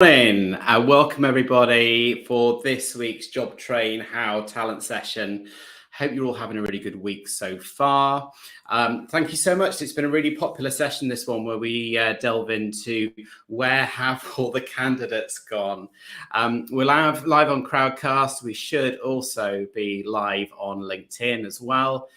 Morning. Welcome everybody for this week's Jobtrain How Talent session. Hope you're all having a really good week so far. Thank you so much. It's been a really popular session, this one, where we delve into where have all the candidates gone. We're live on Crowdcast. We should also be live on LinkedIn as well.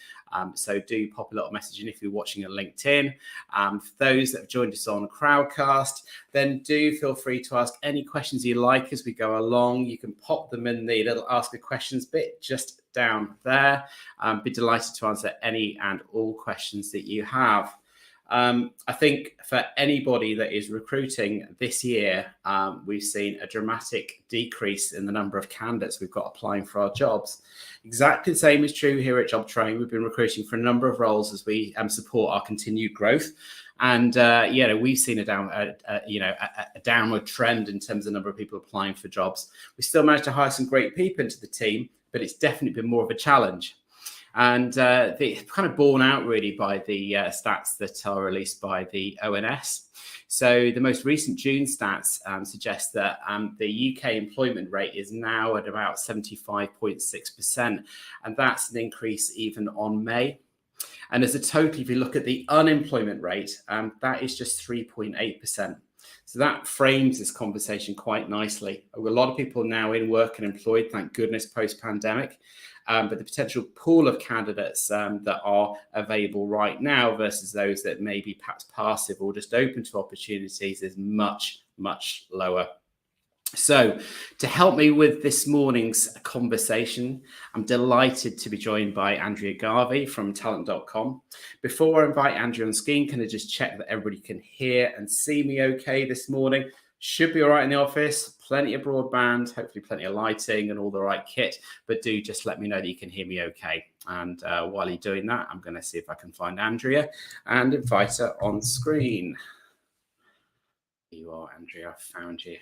So do pop a little message in if you're watching on LinkedIn. For those that have joined us on Crowdcast, then do feel free to ask any questions you like as we go along. You can pop them in the little ask a questions bit just down there. Be delighted to answer any and all questions that you have. I think for anybody that is recruiting this year, we've seen a dramatic decrease in the number of candidates we've got applying for our jobs. Exactly the same is true here at Jobtrain. We've been recruiting for a number of roles as we support our continued growth. And, we've seen a downward trend in terms of the number of people applying for jobs. We still managed to hire some great people into the team, but it's definitely been more of a challenge. And they're kind of borne out really by the stats that are released by the ONS. So the most recent June stats suggest that the UK employment rate is now at about 75.6%. And that's an increase even on May. And as a total, if you look at the unemployment rate, that is just 3.8%. So that frames this conversation quite nicely. A lot of people now in work and employed, thank goodness, post-pandemic. But the potential pool of candidates that are available right now versus those that may be perhaps passive or just open to opportunities is much, much lower. So to help me with this morning's conversation, I'm delighted to be joined by Andrea Garvey from talent.com. Before I invite Andrea on screen, can I just check that everybody can hear and see me okay this morning? Should be all right in the office, plenty of broadband, hopefully plenty of lighting and all the right kit, but do just let me know that you can hear me okay. And while you're doing that, I'm going to see if I can find Andrea and invite her on screen. Here you are, Andrea, I found you.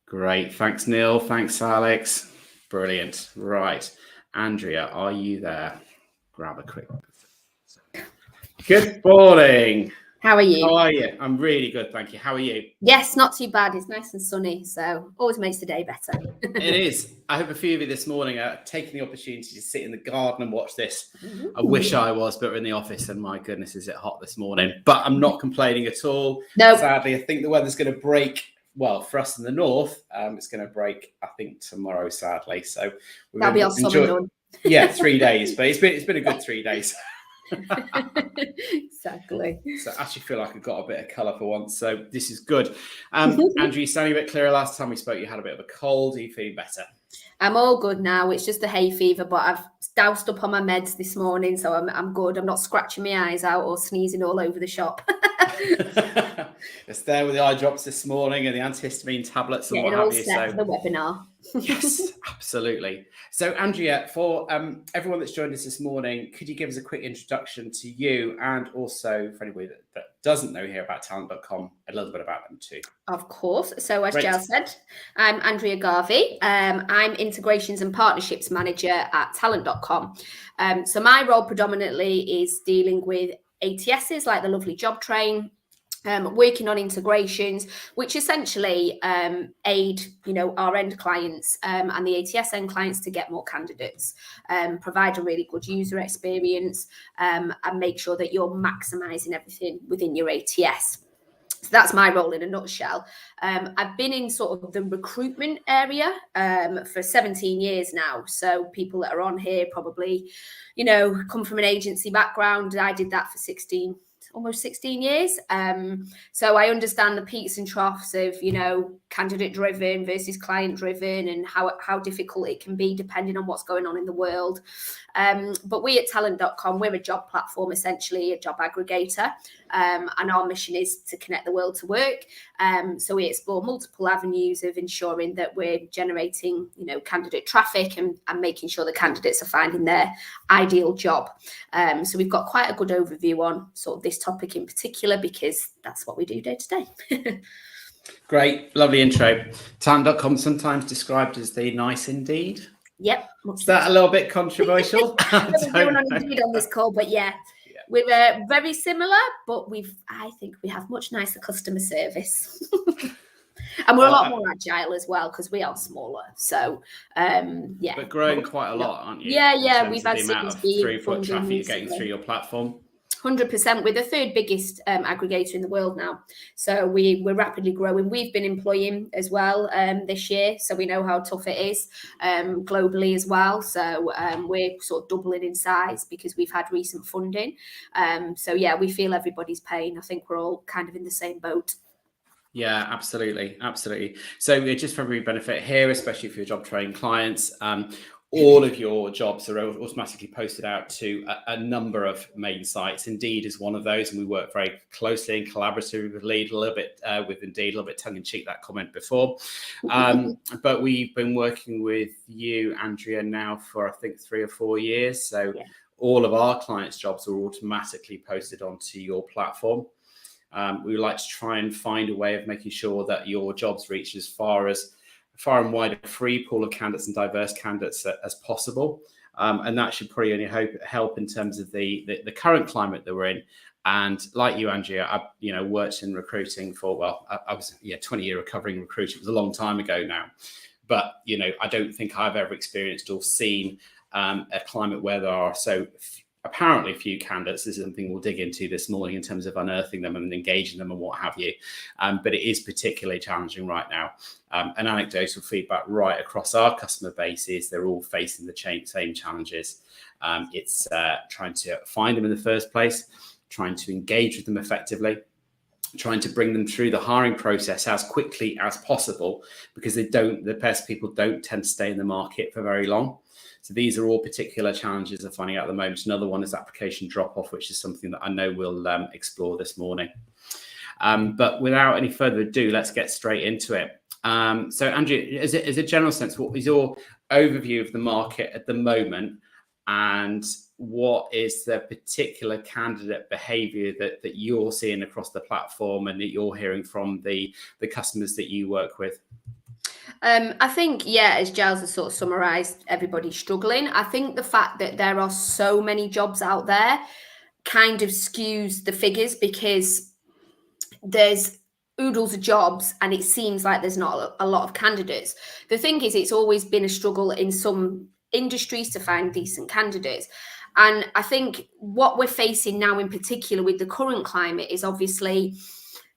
Great, thanks Neil, thanks Alex, brilliant. Right, Andrea, are you there? Grab a quick. Good morning. How are you? How are you? I'm really good, thank you. How are you? Yes, not too bad. It's nice and sunny, so always makes the day better. It is. I hope a few of you this morning are taking the opportunity to sit in the garden and watch this. I wish I was, but we're in the office and my goodness, is it hot this morning. But I'm not complaining at all. No. Sadly, I think the weather's going to break. Well, for us in the north, it's going to break, I think, tomorrow, sadly. So we're That'll be our summer done. Yeah, 3 days, but it's been a good 3 days. Exactly. So I actually feel like I've got a bit of colour for once, so this is good. Andrew, you sounding a bit clearer. Last time we spoke, you had a bit of a cold. Are you feeling better? I'm all good now. It's just a hay fever, but I've doused up on my meds this morning, so I'm good. I'm not scratching my eyes out or sneezing all over the shop. It's there with the eye drops this morning and the antihistamine tablets and what have you. So for the webinar. Yes, absolutely. So Andrea, for everyone that's joined us this morning, could you give us a quick introduction to you and also for anybody that doesn't know here about talent.com, a little bit about them too? Of course. So as Giles said, I'm Andrea Garvey. I'm Integrations and Partnerships Manager at talent.com. So my role predominantly is dealing with ATSs like the lovely Jobtrain, working on integrations, which essentially aid, our end clients and the ATS end clients to get more candidates, provide a really good user experience, and make sure that you're maximising everything within your ATS. So that's my role in a nutshell. I've been in sort of the recruitment area for 17 years now. So people that are on here probably, come from an agency background. I did that for almost 16 years. So I understand the peaks and troughs of, candidate driven versus client driven and how difficult it can be depending on what's going on in the world. But we at talent.com, we're a job platform, essentially a job aggregator. And our mission is to connect the world to work. So we explore multiple avenues of ensuring that we're generating, candidate traffic and making sure the candidates are finding their ideal job. So we've got quite a good overview on sort of this topic in particular, because that's what we do day to day. Great, lovely intro. Talent.com sometimes described as the nice indeed. Yep. Is that a little bit controversial? I don't know. Indeed on this call, but yeah. we're very similar, but I think we have much nicer customer service. And we're a lot more agile as well because we are smaller. So, yeah. But growing quite a lot, aren't you? Yeah. We've had the amount of throughput traffic you're getting through your platform. 100%. We're the third biggest aggregator in the world now. So we're rapidly growing. We've been employing as well this year. So we know how tough it is globally as well. So we're sort of doubling in size because we've had recent funding. So yeah, we feel everybody's pain. I think we're all kind of in the same boat. Yeah, absolutely. So just for every benefit here, especially for your Jobtrain clients, all of your jobs are automatically posted out to a number of main sites. Indeed is one of those, and we work very closely and collaboratively with Indeed, a little bit tongue-in-cheek that comment before. But we've been working with you, Andrea, now for I think 3 or 4 years. So all of our clients' jobs are automatically posted onto your platform. We would like to try and find a way of making sure that your jobs reach as far and wide a free pool of candidates and diverse candidates as possible. And that should probably only help in terms of the current climate that we're in. And like you, Andrea, I worked in recruiting I was 20-year recovering recruiter. It was a long time ago now. But, I don't think I've ever experienced or seen a climate where there are so apparently few candidates. This is something we'll dig into this morning in terms of unearthing them and engaging them and what have you. But it is particularly challenging right now. And anecdotal feedback right across our customer base is they're all facing the same challenges. It's trying to find them in the first place, trying to engage with them effectively, trying to bring them through the hiring process as quickly as possible, because the best people don't tend to stay in the market for very long. So these are all particular challenges I'm finding out at the moment. Another one is application drop-off, which is something that I know we'll explore this morning. But without any further ado, let's get straight into it. So Andrea, as a general sense, what is your overview of the market at the moment, and what is the particular candidate behavior that you're seeing across the platform and that you're hearing from the customers that you work with? I think, as Giles has sort of summarised, everybody's struggling. I think the fact that there are so many jobs out there kind of skews the figures, because there's oodles of jobs and it seems like there's not a lot of candidates. The thing is, it's always been a struggle in some industries to find decent candidates. And I think what we're facing now in particular with the current climate is obviously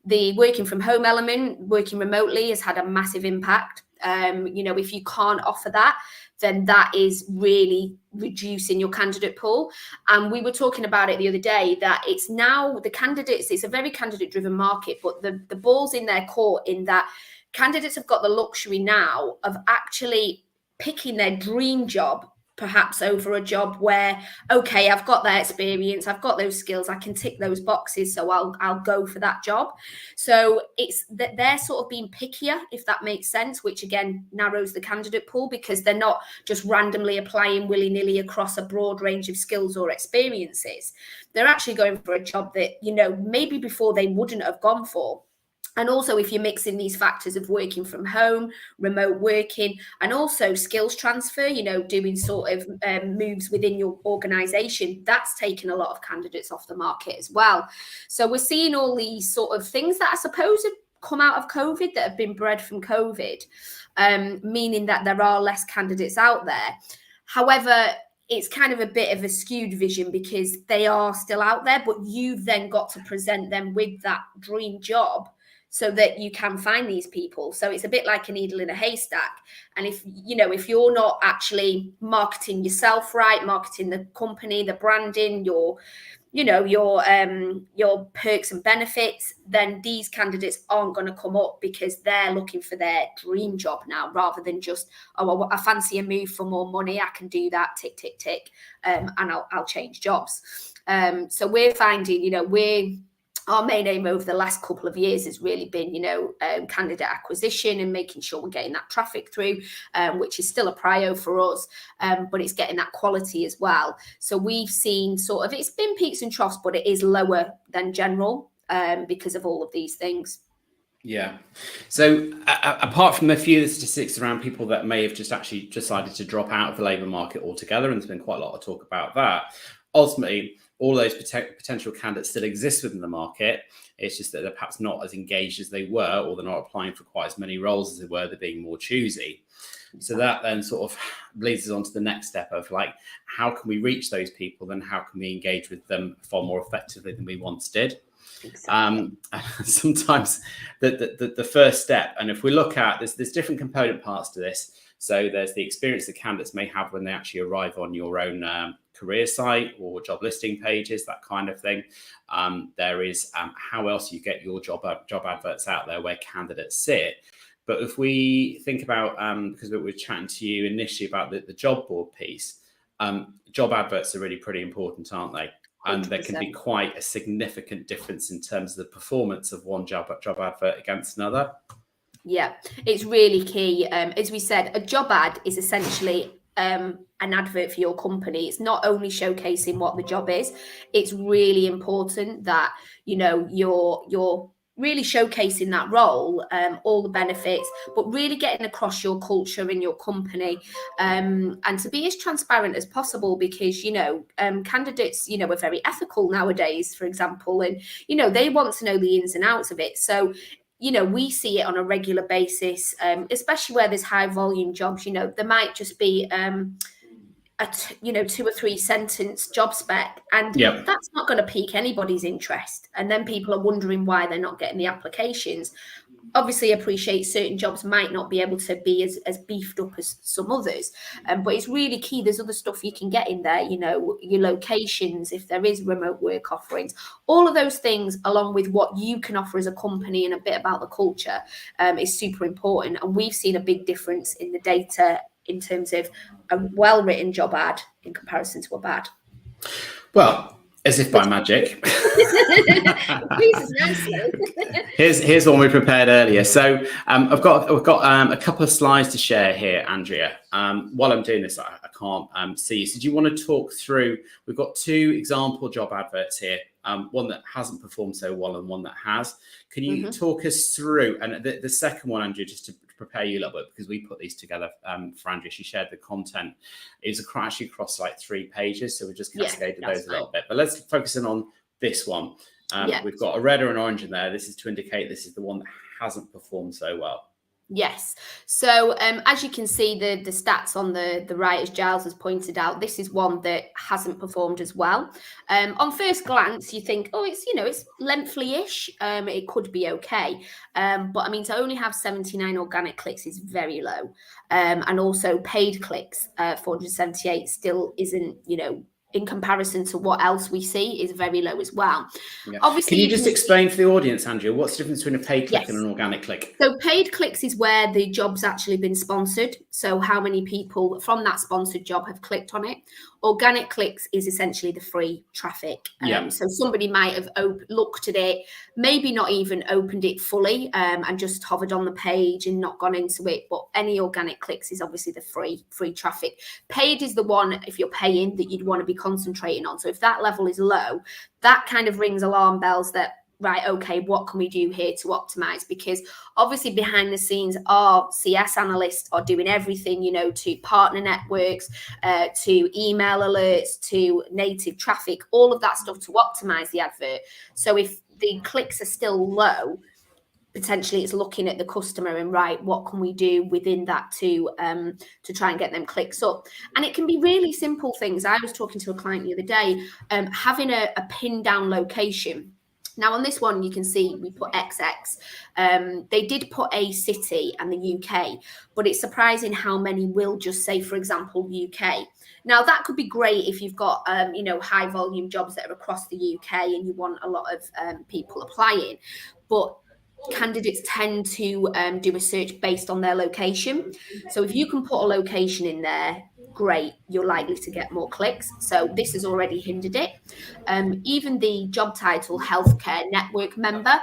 the working from home element. Working remotely has had a massive impact. If you can't offer that, then that is really reducing your candidate pool. And we were talking about it the other day, that it's now the candidates, it's a very candidate driven market, but the ball's in their court in that candidates have got the luxury now of actually picking their dream job, perhaps over a job where, okay, I've got that experience, I've got those skills, I can tick those boxes, so I'll go for that job. So it's that they're sort of being pickier, if that makes sense, which again narrows the candidate pool, because they're not just randomly applying willy-nilly across a broad range of skills or experiences. They're actually going for a job that, maybe before they wouldn't have gone for. And also, if you're mixing these factors of working from home, remote working, and also skills transfer, doing sort of moves within your organization, that's taken a lot of candidates off the market as well. So we're seeing all these sort of things that I suppose have come out of COVID, that have been bred from COVID, meaning that there are less candidates out there. However, it's kind of a bit of a skewed vision, because they are still out there, but you've then got to present them with that dream job so that you can find these people. So it's a bit like a needle in a haystack. And if you're not actually marketing yourself right, marketing the company, the branding, your perks and benefits, then these candidates aren't going to come up, because they're looking for their dream job now, rather than just, I fancy a move for more money, I can do that, tick, tick, tick, and I'll change jobs. So we're finding, our main aim over the last couple of years has really been, candidate acquisition and making sure we're getting that traffic through, which is still a prio for us, but it's getting that quality as well. So we've seen it's been peaks and troughs, but it is lower than general because of all of these things. Yeah. So apart from a few of the statistics around people that may have just actually decided to drop out of the labour market altogether, and there's been quite a lot of talk about that, ultimately, all those potential candidates still exist within the market. It's just that they're perhaps not as engaged as they were, or they're not applying for quite as many roles as they were. They're being more choosy. So that then sort of leads us on to the next step of like, how can we reach those people, and how can we engage with them far more effectively than we once did? Exactly. Sometimes the first step, and if we look at there's different component parts to this. So there's the experience that candidates may have when they actually arrive on your own career site or job listing pages, that kind of thing. There is how else you get your job adverts out there where candidates sit. But if we think about, because we were chatting to you initially about the job board piece, job adverts are really pretty important, aren't they? And 100%. There can be quite a significant difference in terms of the performance of one job advert against another. Yeah, it's really key. As we said, a job ad is essentially an advert for your company. It's not only showcasing what the job is. It's really important that, you know, you're really showcasing that role, all the benefits, but really getting across your culture in your company, and to be as transparent as possible, because, you know, candidates, you know, are very ethical nowadays, for example, and, you know, they want to know the ins and outs of it. So, you know, we see it on a regular basis, especially where there's high volume jobs. You know, there might just be you know, 2 or 3 sentence job spec, and that's not going to pique anybody's interest. And then people are wondering why they're not getting the applications. Obviously, appreciate certain jobs might not be able to be as beefed up as some others, but it's really key. There's other stuff you can get in there, you know, your locations, if there is remote work offerings, all of those things, along with what you can offer as a company and a bit about the culture, is super important. And we've seen a big difference in the data in terms of a well-written job ad in comparison to a bad. Well, as if by magic. Here's one we prepared earlier. So I've got a couple of slides to share here, Andrea. While I'm doing this, I can't see you. So do you want to talk through? We've got 2 example job adverts here. One that hasn't performed so well and one that has. Can you talk us through? And the second one, Andrea, just to prepare you a little bit, because we put these together for Andrea. She shared the content. It's actually across like 3 pages, so we just cascaded those a little bit. But let's focus in on this one. We've got a red or an orange in there. This is to indicate this is the one that hasn't performed so well. Yes. So as you can see, the stats on the right, as Giles has pointed out, this is one that hasn't performed as well. On first glance, you think, oh, it's, you know, it's lengthy-ish. It could be okay. But I mean, to only have 79 organic clicks is very low. And also paid clicks, 478 still isn't, you know, in comparison to what else we see, is very low as well. Yeah. Obviously, can you just explain for the audience, Andrea, what's the difference between a paid click and an organic click? So paid clicks is where the job's actually been sponsored. So how many people from that sponsored job have clicked on it? Organic clicks is essentially the free traffic. So somebody might have looked at it, maybe not even opened it fully, and just hovered on the page and not gone into it. But any organic clicks is obviously the free traffic. Paid is the one, if you're paying, that you'd want to be concentrating on. So if that level is low, that kind of rings alarm bells that, right, okay, what can we do here to optimize? Because obviously behind the scenes, our CS analysts are doing everything, you know, to partner networks, to email alerts, to native traffic, all of that stuff to optimize the advert. So if the clicks are still low, potentially it's looking at the customer and, right, what can we do within that to try and get them clicks up? And it can be really simple things. I was talking to a client the other day, having a pin down location. Now, on this one, you can see we put XX. They did put a city and the UK, but it's surprising how many will just say, for example, UK. Now, that could be great if you've got, you know, high volume jobs that are across the UK and you want a lot of people applying. But candidates tend to do a search based on their location. So if you can put a location in there, great, you're likely to get more clicks. So this has already hindered it. Even the job title, healthcare network member,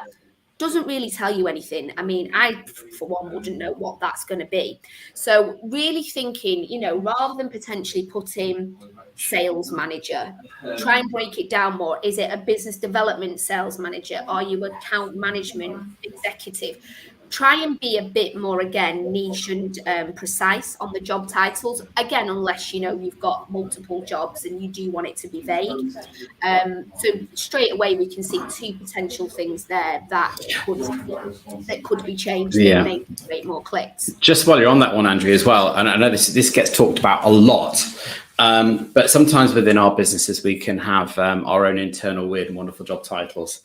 doesn't really tell you anything. I mean, I, for one, wouldn't know what that's going to be. So really thinking, you know, rather than potentially putting sales manager, try and break it down more. Is it a business development sales manager? Are you account management executive? try and be a bit more, again, niche and precise on the job titles. Again, unless, you've got multiple jobs and you do want it to be vague. So straight away, we can see two potential things there that could be changed that may create more clicks. Just while you're on that one, Andrea, as well, and I know this gets talked about a lot, but sometimes within our businesses, we can have our own internal weird and wonderful job titles.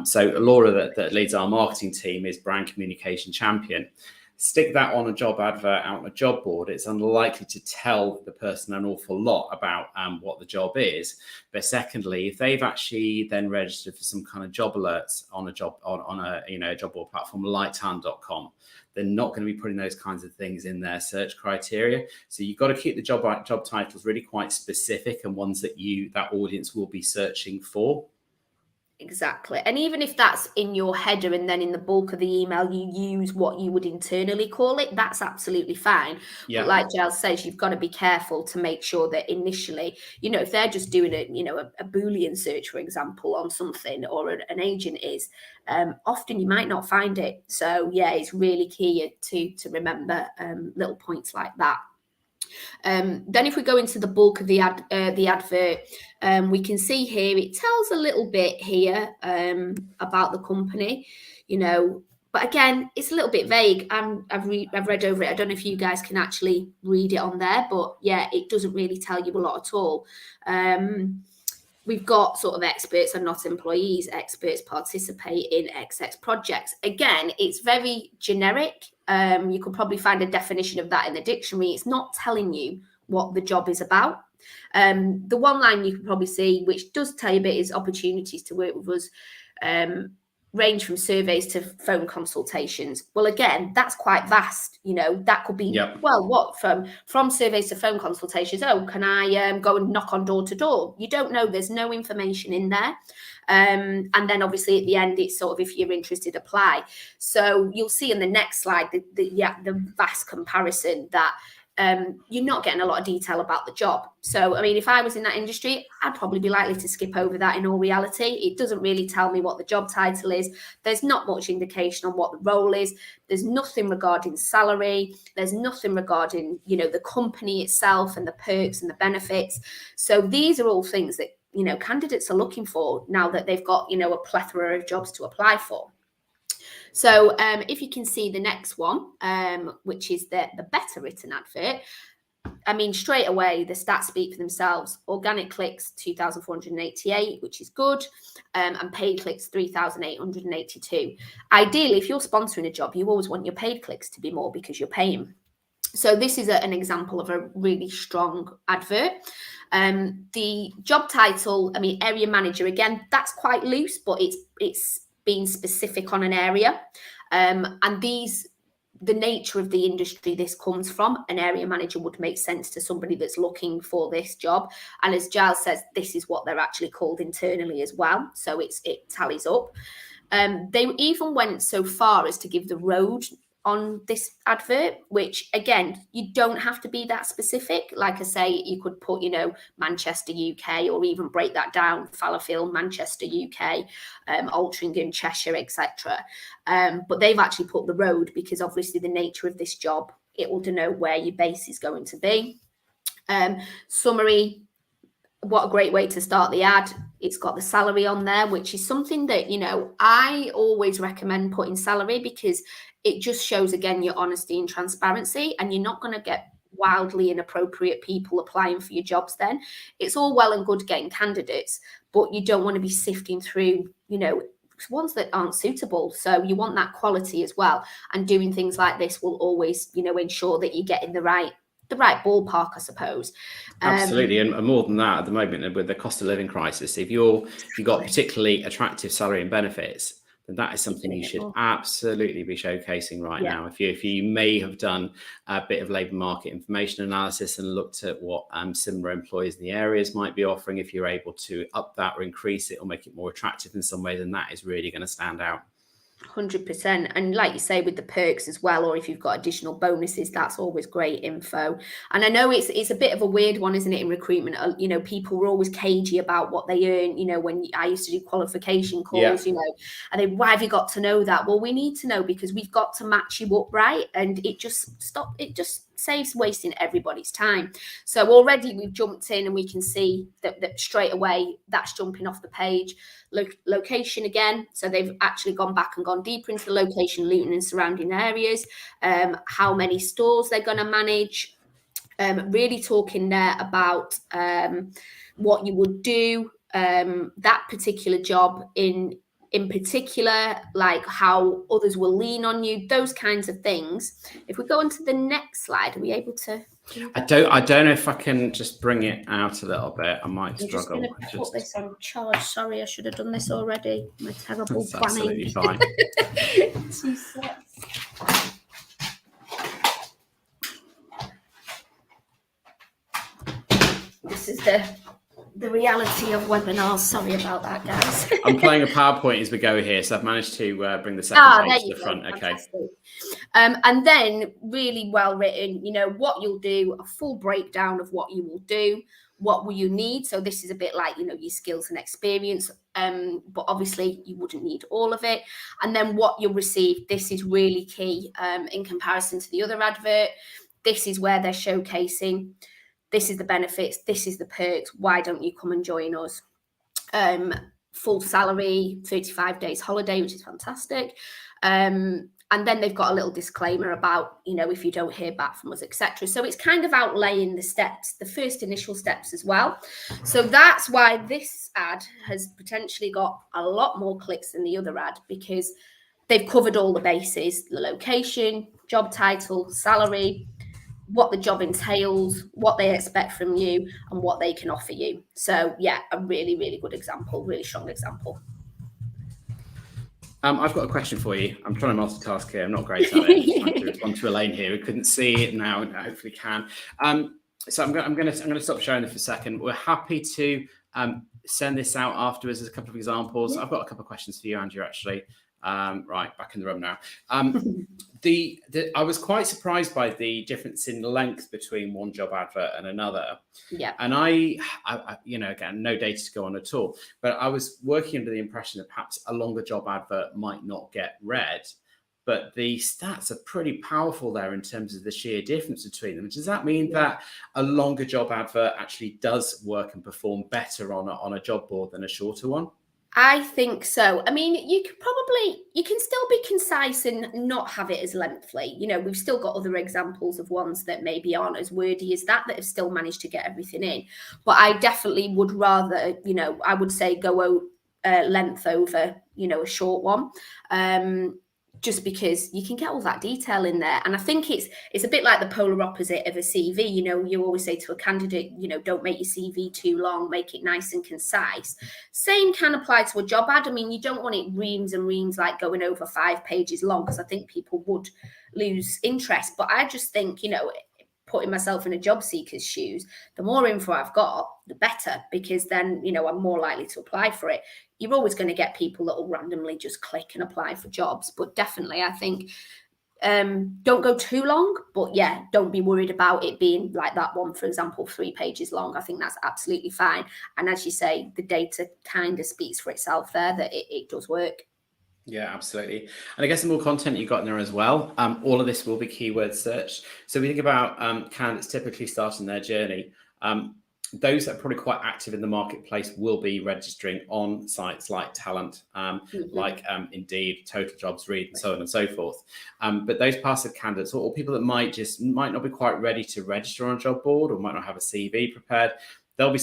So Laura, that leads our marketing team, is brand communication champion. Stick that on a job advert out on a job board, it's unlikely to tell the person an awful lot about what the job is. But secondly, if they've actually then registered for some kind of job alerts on a job on a job board platform like talent.com, they're not going to be putting those kinds of things in their search criteria. So you've got to keep the job titles really quite specific and ones that that audience will be searching for. Exactly. And even if that's in your header and then in the bulk of the email, you use what you would internally call it, that's absolutely fine. Yeah. But like Giles says, you've got to be careful to make sure that initially, if they're just doing a Boolean search, for example, on something, or an agent is, often you might not find it. So yeah, it's really key to remember little points like that. Then if we go into the bulk of the advert, we can see here it tells a little bit here about the company, but again, it's a little bit vague. I've read over it. I don't know if you guys can actually read it on there, but yeah, it doesn't really tell you a lot at all. We've got sort of experts are not employees. Experts participate in XX projects. Again, it's very generic. You could probably find a definition of that in the dictionary. It's not telling you what the job is about. The one line you can probably see, which does tell you a bit, is opportunities to work with us. Range from surveys to phone consultations. Well, again, that's quite vast. That could be, well, what from surveys to phone consultations. Oh, can I go and knock on door to door? You don't know. There's no information in there. And then obviously at the end, it's sort of, if you're interested, apply. So you'll see in the next slide the vast comparison that you're not getting a lot of detail about the job. So, I mean, if I was in that industry, I'd probably be likely to skip over that in all reality. It doesn't really tell me what the job title is. There's not much indication on what the role is. There's nothing regarding salary. There's nothing regarding, the company itself and the perks and the benefits. So these are all things that, candidates are looking for now that they've got, a plethora of jobs to apply for. So if you can see the next one, which is the better written advert, I mean, straight away, the stats speak for themselves. Organic clicks, 2,488, which is good, and paid clicks, 3,882. Ideally, if you're sponsoring a job, you always want your paid clicks to be more because you're paying. So this is an example of a really strong advert. The job title, I mean, area manager, again, that's quite loose, but it's being specific on an area, and the nature of the industry this comes from, an area manager would make sense to somebody that's looking for this job. And as Giles says, this is what they're actually called internally as well, so it tallies up. They even went so far as to give the road on this advert, which again, you don't have to be that specific. Like I say, you could put, Manchester, UK, or even break that down, Fallowfield, Manchester, UK, Altrincham, Cheshire, etc. But they've actually put the road because obviously the nature of this job, it will denote where your base is going to be. Summary, what a great way to start the ad. It's got the salary on there, which is something that, I always recommend putting salary because it just shows, again, your honesty and transparency, and you're not going to get wildly inappropriate people applying for your jobs then. It's all well and good getting candidates, but you don't want to be sifting through, ones that aren't suitable. So you want that quality as well. And doing things like this will always, ensure that you're getting the right ballpark, I suppose. Absolutely, and more than that, at the moment with the cost of living crisis, if you've got particularly attractive salary and benefits, then that is something you should absolutely be showcasing right now. If you may have done a bit of labour market information analysis and looked at what similar employers in the areas might be offering, if you're able to up that or increase it or make it more attractive in some way, then that is really going to stand out. 100%. And like you say, with the perks as well, or if you've got additional bonuses, that's always great info. And I know it's a bit of a weird one, isn't it, in recruitment? You know, people were always cagey about what they earn. You know, when I used to do qualification calls, you know, and they, why have you got to know that? Well, we need to know because we've got to match you up, right? And it just saves wasting everybody's time. So already we've jumped in and we can see that straight away that's jumping off the page. Location again, so they've actually gone back and gone deeper into the location, Luton and surrounding areas, how many stores they're going to manage, really talking there about what you would do, that particular job in particular, like how others will lean on you, those kinds of things. If we go on to the next slide, are we able to? I don't know if I can just bring it out a little bit. I might struggle. I'm just going to put this on charge. Sorry, I should have done this already. My terrible That's planning. absolutely fine. 2 seconds. This is the reality of webinars. Sorry about that, guys. I'm playing a PowerPoint as we go here, so I've managed to bring the second page to the front. Fantastic. Okay. And then really well written, you know, what you'll do, a full breakdown of what you will do, what will you need. So this is a bit like, you know, your skills and experience, but obviously you wouldn't need all of it. And then what you'll receive, this is really key in comparison to the other advert. This is where they're showcasing, this is the benefits, this is the perks, why don't you come and join us? Full salary, 35 days holiday, which is fantastic. And then they've got a little disclaimer about, you know, if you don't hear back from us, etc. So it's kind of outlaying the steps, the first initial steps as well. So that's why this ad has potentially got a lot more clicks than the other ad, because they've covered all the bases, the location, job title, salary, what the job entails, what they expect from you, and what they can offer you. So yeah, a really, really good example, really strong example. I've got a question for you. I'm trying to multitask here. I'm not great at it. I'm trying to respond to Elaine here. We couldn't see it now, and hopefully can. So I'm going to stop showing this for a second. We're happy to send this out afterwards as a couple of examples. Yeah. I've got a couple of questions for you, Andrea, actually. Right, back in the room now. I was quite surprised by the difference in length between one job advert and another. Yeah. And I you know, again, no data to go on at all, but I was working under the impression that perhaps a longer job advert might not get read, but the stats are pretty powerful there in terms of the sheer difference between them. Does that mean that a longer job advert actually does work and perform better on a job board than a shorter one? I think so. I mean, you can still be concise and not have it as lengthy. You know, we've still got other examples of ones that maybe aren't as wordy as that have still managed to get everything in. But I definitely would rather, you know, I would say go length over, you know, a short one. Just because you can get all that detail in there. And I think it's a bit like the polar opposite of a CV. You know, you always say to a candidate, you know, don't make your CV too long, make it nice and concise. Same can apply to a job ad. I mean, you don't want it reams and reams, like going over 5 pages long, because I think people would lose interest. But I just think, you know, putting myself in a job seeker's shoes, the more info I've got, the better, because then, you know, I'm more likely to apply for it. You're always going to get people that will randomly just click and apply for jobs. But definitely, I think, don't go too long. But yeah, don't be worried about it being like that one, for example, 3 pages long. I think that's absolutely fine. And as you say, the data kind of speaks for itself there, that it does work. Yeah, absolutely. And I guess the more content you got in there as well, all of this will be keyword search. So we think about candidates typically starting their journey. Those that are probably quite active in the marketplace will be registering on sites like Talent, like Indeed, Total Jobs, Reed, and so on and so forth. But those passive candidates, or people that might not be quite ready to register on a job board, or might not have a CV prepared, they'll be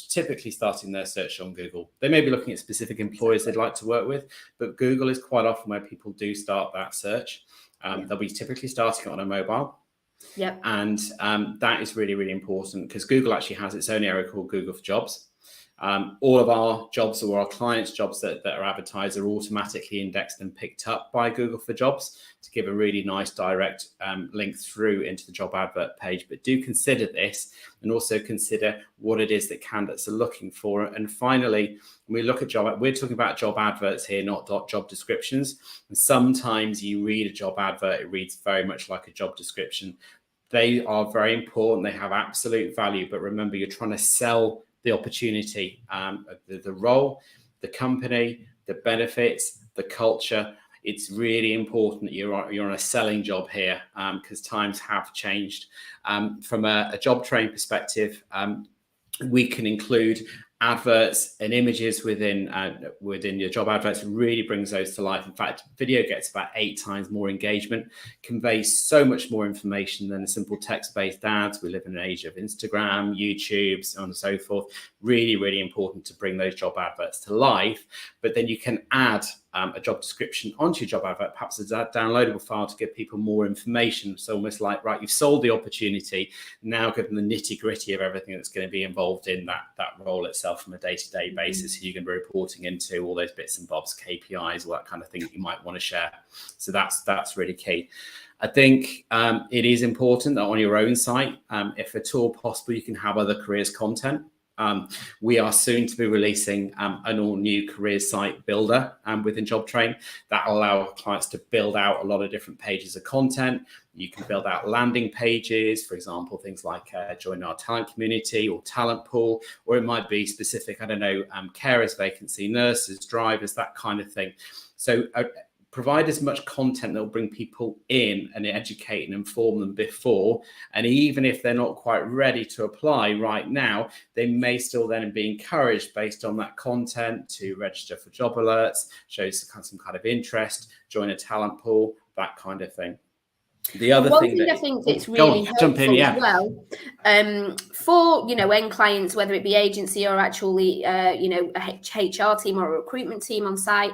typically starting their search on Google. They may be looking at specific employers they'd like to work with, but Google is quite often where people do start that search. They'll be typically starting on a mobile. Yep. And that is really, really important, because Google actually has its own area called Google for Jobs. All of our jobs or our clients' jobs that are advertised are automatically indexed and picked up by Google for Jobs to give a really nice direct link through into the job advert page. But do consider this, and also consider what it is that candidates are looking for. And finally, when we look at we're talking about job adverts here, not job descriptions. And sometimes you read a job advert, it reads very much like a job description. They are very important. They have absolute value. But remember, you're trying to sell the opportunity, the role, the company, the benefits, the culture. It's really important that you're on a selling job here, because times have changed. From a Jobtrain perspective, we can include adverts and images within your job adverts. Really brings those to life. In fact, video gets about 8 times more engagement, conveys so much more information than a simple text-based ads. We live in an age of Instagram, YouTube, so on and so forth. Really, really important to bring those job adverts to life. But then you can add a job description onto your job advert, perhaps as a downloadable file to give people more information. So almost like, right, you've sold the opportunity, now give them the nitty-gritty of everything that's going to be involved in that role itself from a day-to-day basis. You can be reporting into all those bits and bobs, KPIs, all that kind of thing that you might want to share. So that's really key. I think it is important that on your own site, if at all possible, you can have other careers content. We are soon to be releasing an all-new careers site builder within Jobtrain that will allow clients to build out a lot of different pages of content. You can build out landing pages, for example, things like join our talent community or talent pool, or it might be specific, carers vacancy, nurses, drivers, that kind of thing. So provide as much content that will bring people in and educate and inform them before. And even if they're not quite ready to apply right now, they may still then be encouraged based on that content to register for job alerts, show some kind of interest, join a talent pool, that kind of thing. The other thing I think it's really helpful as well, for end clients, whether it be agency or actually a HR team or a recruitment team on site,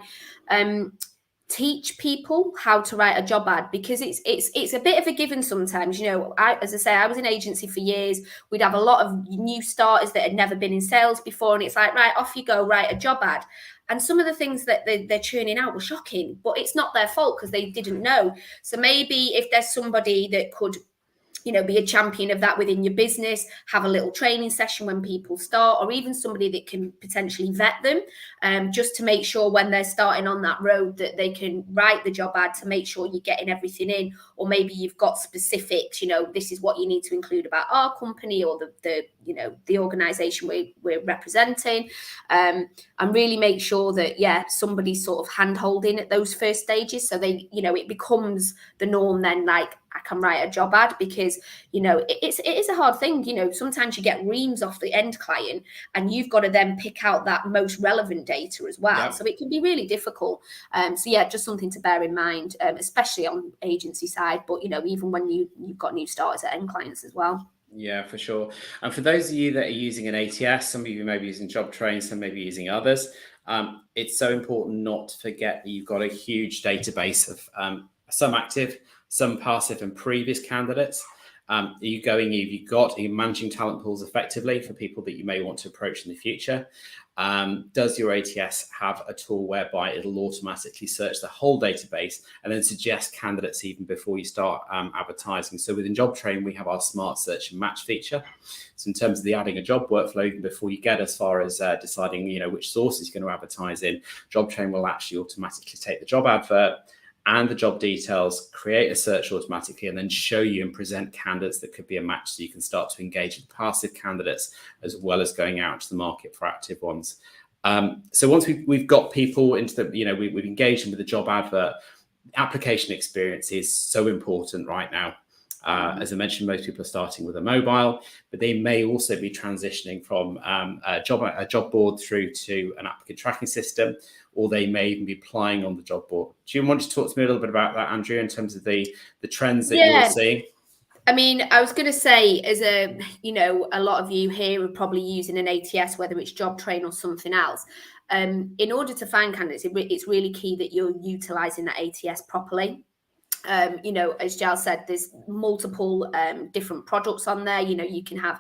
teach people how to write a job ad, because it's a bit of a given sometimes. As I say, I was in agency for years. We'd have a lot of new starters that had never been in sales before, and it's like, right, off you go, write a job ad. And some of the things that they're churning out were shocking, but it's not their fault because they didn't know. So maybe if there's somebody that could be a champion of that within your business, have a little training session when people start, or even somebody that can potentially vet them, just to make sure when they're starting on that road that they can write the job ad to make sure you're getting everything in. Or maybe you've got specifics, this is what you need to include about our company or the organization we're representing, and really make sure that somebody's sort of hand holding at those first stages, so they it becomes the norm then, like, I can write a job ad, because it is a hard thing. Sometimes you get reams off the end client and you've got to then pick out that most relevant data as well. So it can be really difficult. Just something to bear in mind, especially on agency side, but even when you've got new starters at end clients as well. Yeah, for sure. And for those of you that are using an ATS, some of you may be using Jobtrain, some may be using others. It's so important not to forget that you've got a huge database of some active, some passive and previous candidates. Are you managing talent pools effectively for people that you may want to approach in the future? Does your ATS have a tool whereby it'll automatically search the whole database and then suggest candidates even before you start advertising? So within Jobtrain, we have our smart search and match feature. So in terms of the adding a job workflow, even before you get as far as deciding which sources you're going to advertise in, Jobtrain will actually automatically take the job advert and the job details, create a search automatically, and then show you and present candidates that could be a match, so you can start to engage with passive candidates as well as going out to the market for active ones. So once we've got people into we've engaged them with the job advert, application experience is so important right now. As I mentioned, most people are starting with a mobile, but they may also be transitioning from a job board through to an applicant tracking system, or they may even be applying on the job board. Do you want to talk to me a little bit about that, Andrea, in terms of the trends that you're seeing? I mean, I was going to say, as a lot of you here are probably using an ATS, whether it's Jobtrain or something else. In order to find candidates, it's really key that you're utilising that ATS properly. You know, as Giles said, there's multiple different products on there. You know, you can have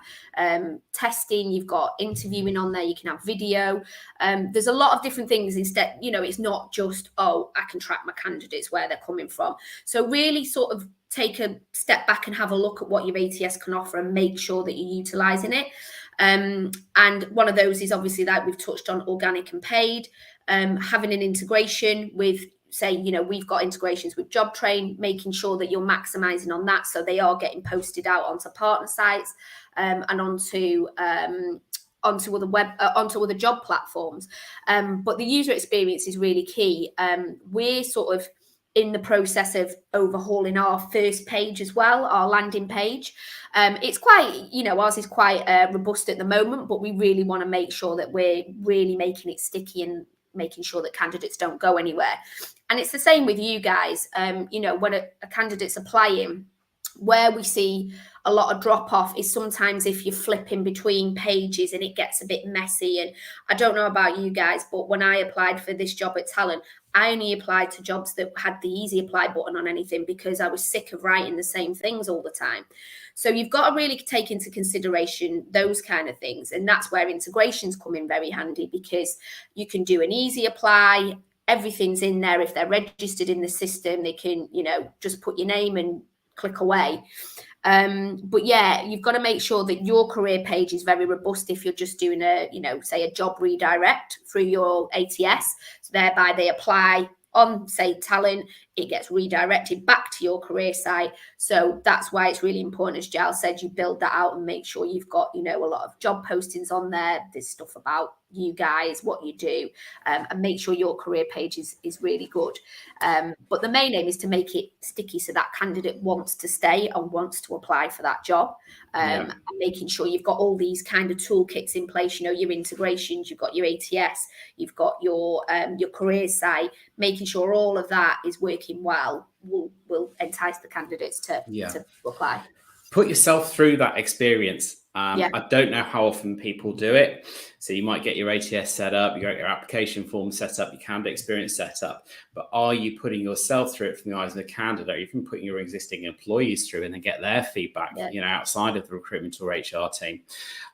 testing, you've got interviewing on there, you can have video. There's a lot of different things. Instead, you know, it's not just, oh, I can track my candidates where they're coming from. So really sort of take a step back and have a look at what your ATS can offer and make sure that you're utilising it. And one of those is obviously that we've touched on, organic and paid, having an integration with, say, you know, we've got integrations with Jobtrain, making sure that you're maximizing on that, so they are getting posted out onto partner sites and onto other job platforms. But the user experience is really key. We're sort of in the process of overhauling our first page as well, our landing page. It's quite, you know, ours is quite robust at the moment, but we really want to make sure that we're really making it sticky and making sure that candidates don't go anywhere. And it's the same with you guys. You know, when a candidate's applying, where we see a lot of drop off is sometimes if you're flipping between pages and it gets a bit messy. And I don't know about you guys, but when I applied for this job at Talent, I only applied to jobs that had the easy apply button on anything, because I was sick of writing the same things all the time. So you've got to really take into consideration those kind of things. And that's where integrations come in very handy, because you can do an easy apply. Everything's in there. If they're registered in the system, they can, you know, just put your name and click away. But yeah, you've got to make sure that your career page is very robust if you're just doing a, you know, say a job redirect through your ATS. So thereby they apply on, say, Talent, it gets redirected back to your career site. So that's why it's really important, as Giles said, you build that out and make sure you've got, you know, a lot of job postings on there. There's stuff about you guys, what you do, and make sure your career page is really good. But the main aim is to make it sticky, so that candidate wants to stay and wants to apply for that job. And making sure you've got all these kind of toolkits in place, you know, your integrations, you've got your ATS, you've got your career site, making sure all of that is working well will entice the candidates to apply. Put yourself through that experience. I don't know how often people do it. So you might get your ATS set up, you get your application form set up, your candidate experience set up. But are you putting yourself through it from the eyes of the candidate? Or even putting your existing employees through and then get their feedback, you know, outside of the recruitment or HR team.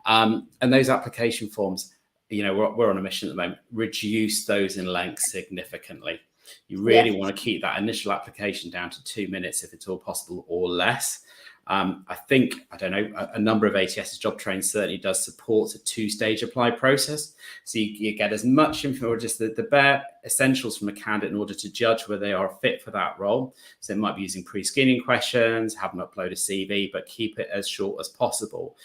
And those application forms, you know, we're on a mission at the moment. Reduce those in length significantly. You really want to keep that initial application down to 2 minutes if it's all possible, or less. I think, I don't know, a number of ATS's Jobtrain certainly does support a 2-stage apply process. So you get as much info, or just the bare essentials from a candidate in order to judge whether they are fit for that role. So it might be using pre-screening questions, have them upload a CV, but keep it as short as possible.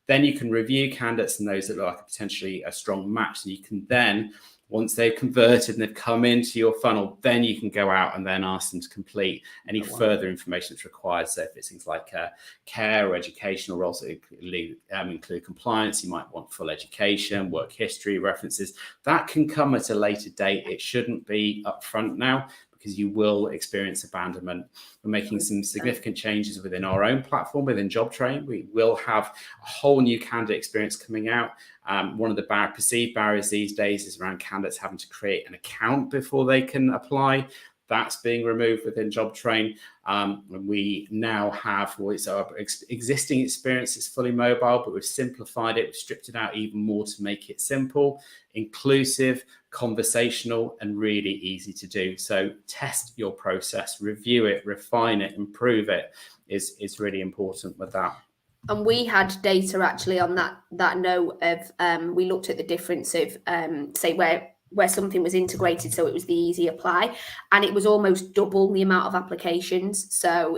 Then you can review candidates and those that look like potentially a strong match. And you can then, once they've converted and they've come into your funnel, then you can go out and then ask them to complete any further information that's required. So if it's things like care or educational roles that include compliance, you might want full education, work history, references. That can come at a later date. It shouldn't be upfront now, because you will experience abandonment. We're making some significant changes within our own platform, within Jobtrain. We will have a whole new candidate experience coming out. One of the perceived barriers these days is around candidates having to create an account before they can apply. That's being removed within Jobtrain. We now have, our existing experience is fully mobile, but we've simplified it, we've stripped it out even more to make it simple, inclusive, conversational, and really easy to do. So test your process, review it, refine it, improve it is really important with that. And we had data actually on that note of, we looked at the difference of, say, where something was integrated, so it was the easy apply, and it was almost double the amount of applications. So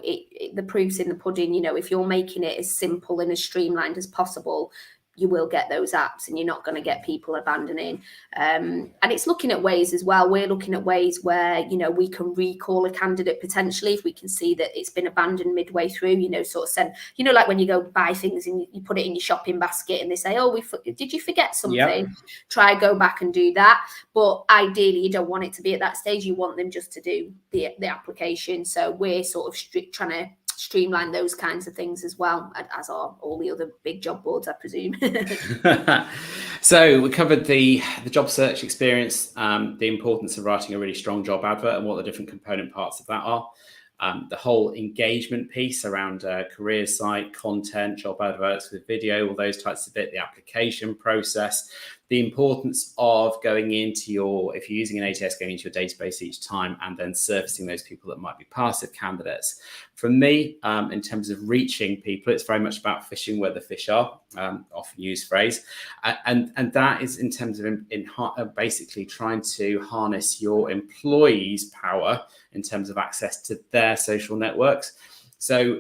the proof's in the pudding. You know, if you're making it as simple and as streamlined as possible, you will get those apps and you're not going to get people abandoning. And it's looking at ways as well. We're looking at ways where, you know, we can recall a candidate potentially if we can see that it's been abandoned midway through, you know, sort of send, you know, like when you go buy things and you put it in your shopping basket and they say, oh, did you forget something? Yep. Try go back and do that. But ideally, you don't want it to be at that stage. You want them just to do the application. So we're sort of trying to streamline those kinds of things as well, as are all the other big job boards, I presume. So we covered the job search experience, the importance of writing a really strong job advert and what the different component parts of that are. the whole engagement piece around career site, content, job adverts with video, all those types of bit, the application process, the importance of going into if you're using an ATS, going into your database each time and then surfacing those people that might be passive candidates. For me, in terms of reaching people, it's very much about fishing where the fish are, often used phrase. And that is in terms of basically trying to harness your employees' power in terms of access to their social networks. So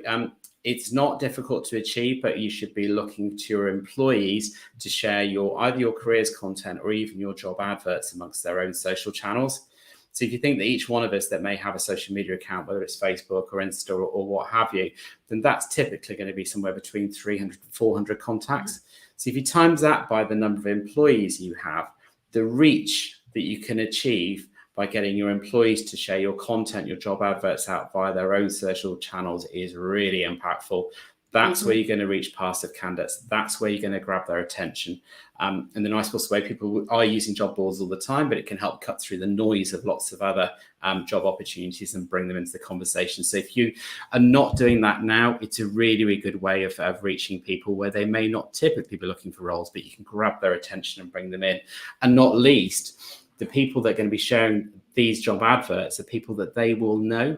it's not difficult to achieve, but you should be looking to your employees to share either your careers content or even your job adverts amongst their own social channels. So if you think that each one of us that may have a social media account, whether it's Facebook or Insta or what have you, then that's typically going to be somewhere between 300 and 400 contacts. So if you times that by the number of employees you have, the reach that you can achieve by getting your employees to share your content, your job adverts out via their own social channels is really impactful. That's where you're going to reach passive candidates. That's where you're going to grab their attention. And the nice possible way, people are using job boards all the time, but it can help cut through the noise of lots of other job opportunities and bring them into the conversation. So if you are not doing that now, it's a really, really good way of reaching people where they may not typically be looking for roles, but you can grab their attention and bring them in. And not least, the people that are going to be sharing these job adverts are people that they will know.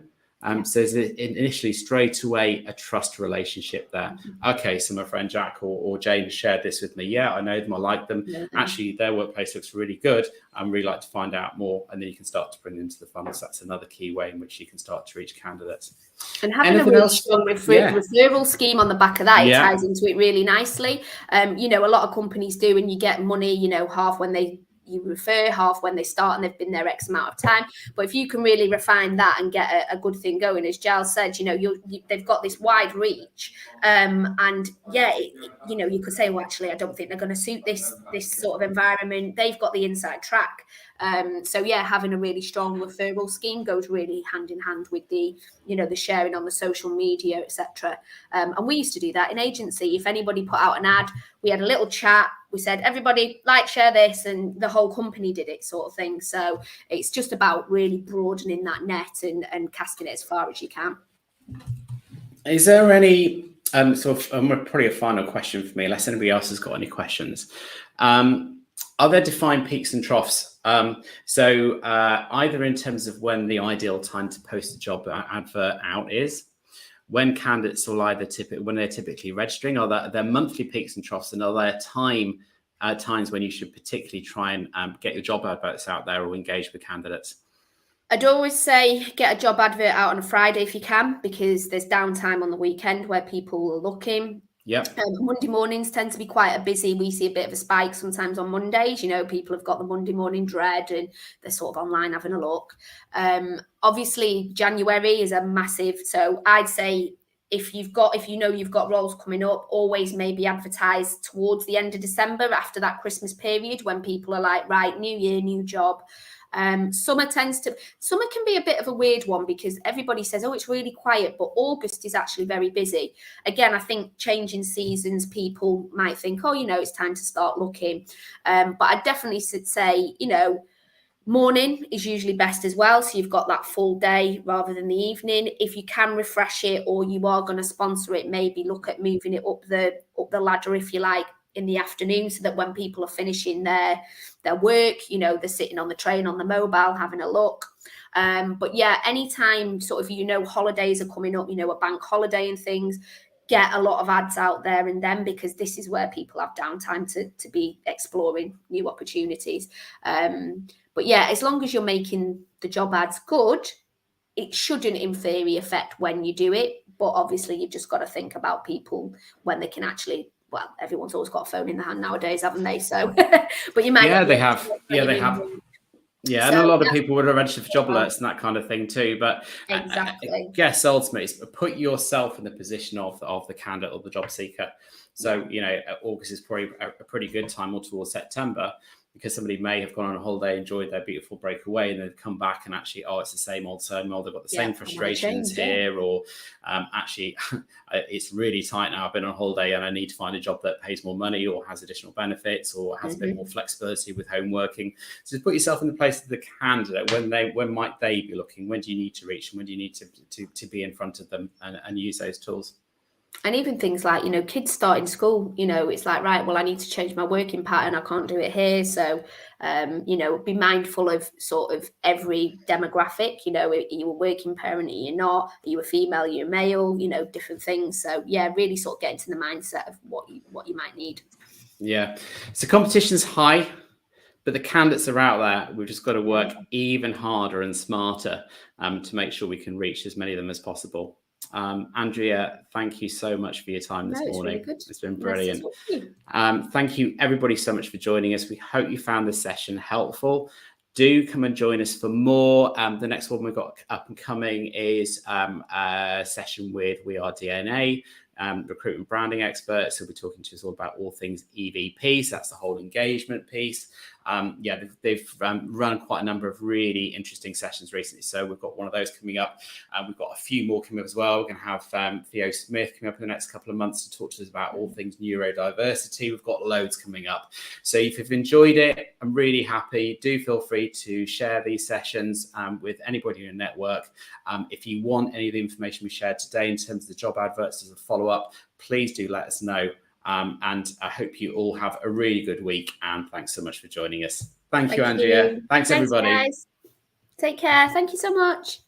So there's initially straight away a trust relationship there. Okay, so my friend Jack or Jane shared this with me. Yeah, I know them, I like them. Actually, their workplace looks really good. I'd really like to find out more. And then you can start to bring them into the funnel. So that's another key way in which you can start to reach candidates. And having a really strong referral scheme on the back of that, it ties into it really nicely. A lot of companies do, and you get money, half when you refer, half when they start and they've been there X amount of time. But if you can really refine that and get a good thing going, as Giles said, they've got this wide reach. You could say, well, actually, I don't think they're going to suit this sort of environment. They've got the inside track. Having a really strong referral scheme goes really hand in hand with the sharing on the social media, etc. And we used to do that in agency. If anybody put out an ad, we had a little chat. We said, everybody share this, and the whole company did it, sort of thing. So it's just about really broadening that net and casting it as far as you can. Is there any probably a final question for me, unless anybody else has got any questions? Are there defined peaks and troughs? Either in terms of when the ideal time to post a job advert out is, when candidates will when they're typically registering, are there monthly peaks and troughs, and are there times when you should particularly try and get your job adverts out there or engage with candidates? I'd always say get a job advert out on a Friday if you can, because there's downtime on the weekend where people are looking. Monday mornings tend to be quite busy. We see a bit of a spike sometimes on Mondays. People have got the Monday morning dread and they're sort of online having a look. Obviously, January is a massive. So I'd say if you've got roles coming up, always maybe advertise towards the end of December after that Christmas period when people are like, right, new year, new job. Summer can be a bit of a weird one because everybody says, oh, it's really quiet, but August is actually very busy. Again, I think changing seasons, people might think, oh, it's time to start looking. But I definitely should say, morning is usually best as well. So you've got that full day rather than the evening. If you can refresh it or you are going to sponsor it, maybe look at moving it up the ladder, if you like, in the afternoon, so that when people are finishing their work, they're sitting on the train on the mobile having a look. But anytime sort of, holidays are coming up, a bank holiday and things, get a lot of ads out there and then, because this is where people have downtime to be exploring new opportunities. But as long as you're making the job ads good, it shouldn't in theory affect when you do it. But obviously you've just got to think about people when they can actually, well, everyone's always got a phone in the hand nowadays, haven't they? So, but you might. Yeah, they have. Yeah, they have. Yeah, and a lot of people would have registered for job alerts and that kind of thing too. But exactly. I guess ultimately, put yourself in the position of the candidate or the job seeker. So, August is probably a pretty good time, or towards September. because somebody may have gone on a holiday, enjoyed their beautiful break away, and they've come back and actually, oh, it's the same old, they've got the same frustrations here, or actually, it's really tight now. I've been on holiday and I need to find a job that pays more money or has additional benefits or has a bit more flexibility with home working. So put yourself in the place of the candidate. When might they be looking? When do you need to reach them? When do you need to be in front of them and use those tools? And even things like, kids starting school, it's like, right, well, I need to change my working pattern. I can't do it here. So, be mindful of sort of every demographic. Are you a working parent? Are you not? Are you a female? Are you a male? Different things. So, yeah, really sort of get into the mindset of what you might need. Yeah. So competition's high, but the candidates are out there. We've just got to work even harder and smarter to make sure we can reach as many of them as possible. Andrea, thank you so much for your time this morning. Really good. It's been brilliant. Thank you everybody so much for joining us. We hope you found this session helpful. Do come and join us for more. The next one we've got up and coming is a session with We Are DNA, recruitment branding experts. So we'll be talking to us all about all things EVP. So that's the whole engagement piece. They've run quite a number of really interesting sessions recently. So we've got one of those coming up. We've got a few more coming up as well. We're going to have Theo Smith coming up in the next couple of months to talk to us about all things neurodiversity. We've got loads coming up. So if you've enjoyed it, I'm really happy. Do feel free to share these sessions with anybody in your network. If you want any of the information we shared today in terms of the job adverts as a follow-up, please do let us know. And I hope you all have a really good week. And thanks so much for joining us. Thank you, Andrea. Thanks everybody. Guys. Take care. Thank you so much.